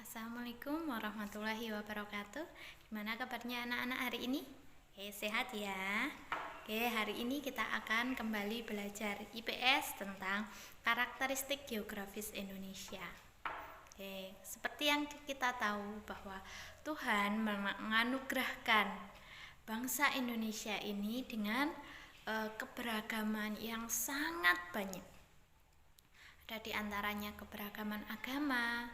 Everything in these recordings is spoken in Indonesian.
Assalamualaikum warahmatullahi wabarakatuh. Gimana kabarnya anak-anak hari ini? Sehat ya? Hari ini kita akan kembali belajar IPS tentang karakteristik geografis Indonesia. Seperti yang kita tahu bahwa Tuhan menganugerahkan bangsa Indonesia ini dengan keberagaman yang sangat banyak. Ada di antaranya keberagaman agama,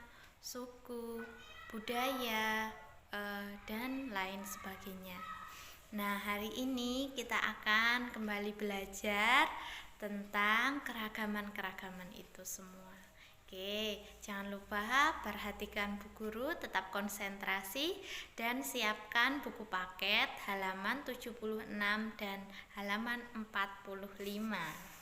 suku, budaya, dan lain sebagainya. Nah, hari ini kita akan kembali belajar tentang keragaman-keragaman itu semua. Jangan lupa perhatikan Bu Guru, tetap konsentrasi dan siapkan buku paket halaman 76 dan halaman 45.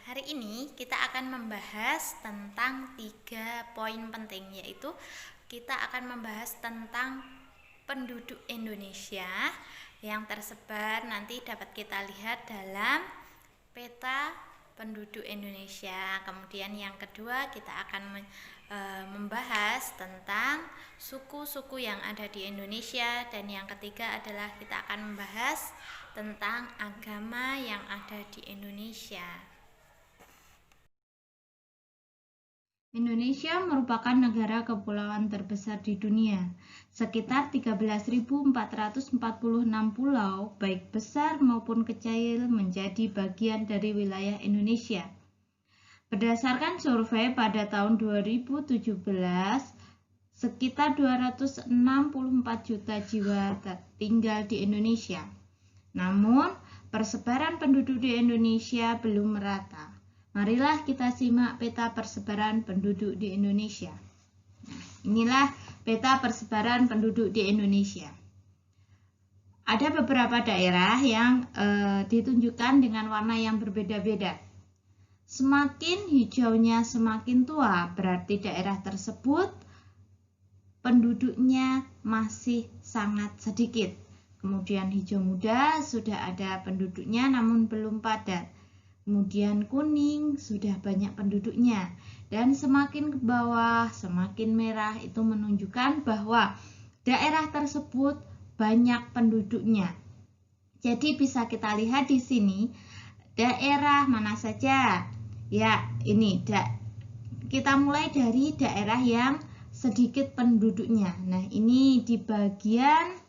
Hari ini kita akan membahas tentang 3 poin penting, yaitu kita akan membahas tentang penduduk Indonesia yang tersebar, nanti dapat kita lihat dalam peta penduduk Indonesia. Kemudian yang kedua kita akan membahas tentang suku-suku yang ada di Indonesia, dan yang ketiga adalah kita akan membahas tentang agama yang ada di Indonesia. Indonesia merupakan negara kepulauan terbesar di dunia. Sekitar 13.446 pulau, baik besar maupun kecil, menjadi bagian dari wilayah Indonesia. Berdasarkan survei pada tahun 2017, sekitar 264 juta jiwa tinggal di Indonesia. Namun, persebaran penduduk di Indonesia belum merata. Marilah kita simak peta persebaran penduduk di Indonesia. Nah, inilah peta persebaran penduduk di Indonesia. Ada beberapa daerah yang ditunjukkan dengan warna yang berbeda-beda. Semakin hijaunya semakin tua, berarti daerah tersebut penduduknya masih sangat sedikit. Kemudian hijau muda sudah ada penduduknya namun belum padat. Kemudian kuning sudah banyak penduduknya, dan semakin ke bawah semakin merah, itu menunjukkan bahwa daerah tersebut banyak penduduknya. Jadi bisa kita lihat di sini daerah mana saja. Ya, ini kita mulai dari daerah yang sedikit penduduknya. Nah, ini di bagian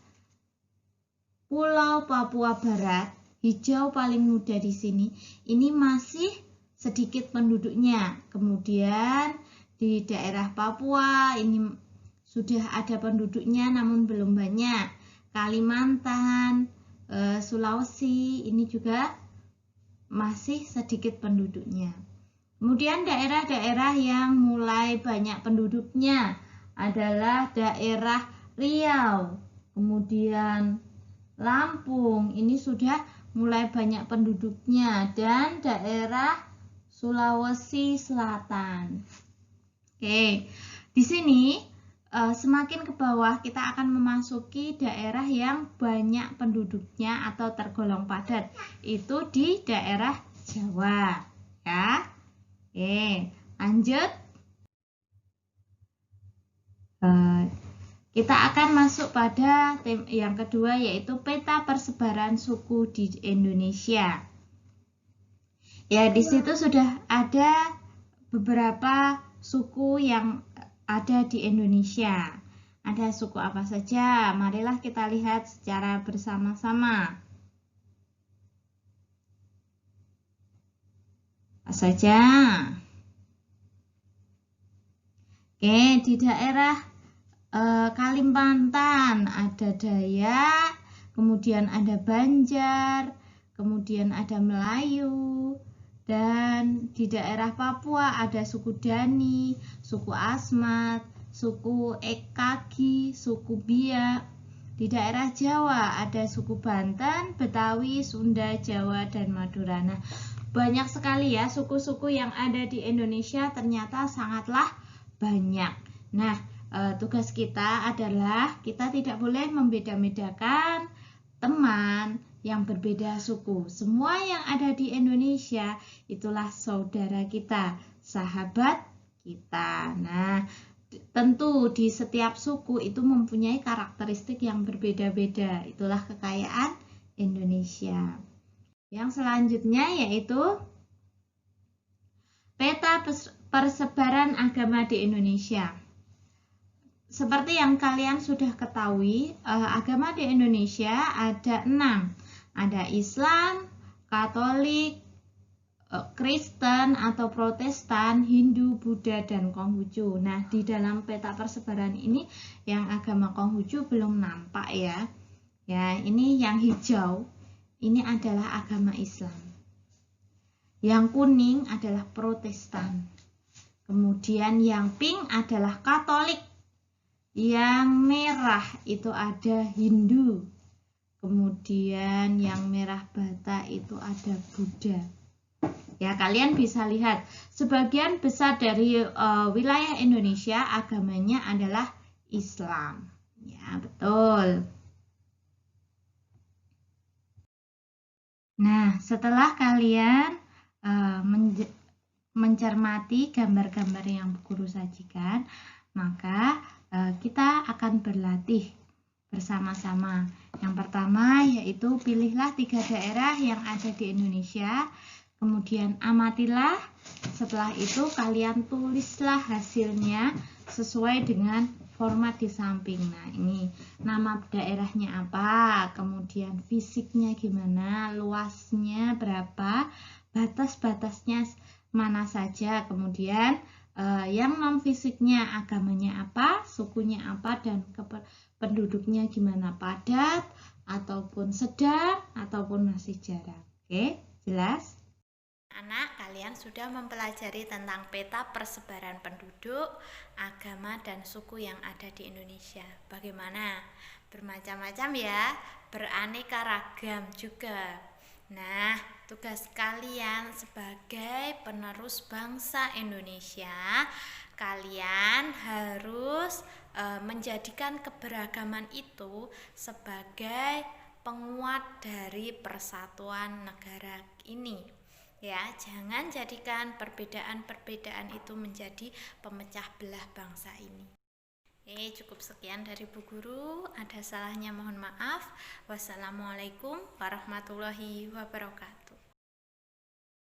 Pulau Papua Barat. Hijau paling muda di sini, ini masih sedikit penduduknya. Kemudian di daerah Papua ini sudah ada penduduknya namun belum banyak. Kalimantan, Sulawesi ini juga masih sedikit penduduknya. Kemudian daerah-daerah yang mulai banyak penduduknya adalah daerah Riau, kemudian Lampung, ini sudah mulai banyak penduduknya, dan daerah Sulawesi Selatan. Di sini semakin ke bawah kita akan memasuki daerah yang banyak penduduknya atau tergolong padat, itu di daerah Jawa, ya. Lanjut. Kita akan masuk pada yang kedua, yaitu peta persebaran suku di Indonesia. Ya, di situ sudah ada beberapa suku yang ada di Indonesia. Ada suku apa saja? Marilah kita lihat secara bersama-sama. Apa saja? Di daerah Kalimantan ada Dayak, kemudian ada Banjar, kemudian ada Melayu, dan di daerah Papua ada suku Dani, suku Asmat, suku Ekagi, suku Biak. Di daerah Jawa ada suku Banten, Betawi, Sunda, Jawa, dan Madura. Nah, banyak sekali ya suku-suku yang ada di Indonesia, ternyata sangatlah banyak. Nah, tugas kita adalah kita tidak boleh membeda-bedakan teman yang berbeda suku. Semua yang ada di Indonesia itulah saudara kita, sahabat kita. Nah, tentu di setiap suku itu mempunyai karakteristik yang berbeda-beda. Itulah kekayaan Indonesia. Yang selanjutnya yaitu peta persebaran agama di Indonesia. Seperti yang kalian sudah ketahui, agama di Indonesia ada 6. Ada Islam, Katolik, Kristen atau Protestan, Hindu, Buddha, dan Konghucu. Nah, di dalam peta persebaran ini yang agama Konghucu belum nampak ya. Ya, ini yang hijau, ini adalah agama Islam. Yang kuning adalah Protestan. Kemudian yang pink adalah Katolik. Yang merah itu ada Hindu. Kemudian yang merah bata itu ada Buddha. Ya, kalian bisa lihat sebagian besar dari wilayah Indonesia agamanya adalah Islam. Ya, betul. Nah, setelah kalian mencermati gambar-gambar yang guru sajikan, maka kita akan berlatih bersama-sama. Yang pertama yaitu pilihlah 3 daerah yang ada di Indonesia. Kemudian amatilah, setelah itu kalian tulislah hasilnya sesuai dengan format di samping. Nah, ini nama daerahnya apa, kemudian fisiknya gimana, luasnya berapa, batas-batasnya mana saja, kemudian yang non fisiknya agamanya apa, sukunya apa, dan penduduknya gimana, padat ataupun sedang ataupun masih jarang. Oke, jelas? Anak, kalian sudah mempelajari tentang peta persebaran penduduk, agama, dan suku yang ada di Indonesia. Bagaimana? Bermacam-macam ya, beraneka ragam juga. Nah, tugas kalian sebagai penerus bangsa Indonesia, kalian harus menjadikan keberagaman itu sebagai penguat dari persatuan negara ini. Ya, jangan jadikan perbedaan-perbedaan itu menjadi pemecah belah bangsa ini. Cukup sekian dari Bu Guru. Ada salahnya mohon maaf. Wassalamualaikum warahmatullahi wabarakatuh.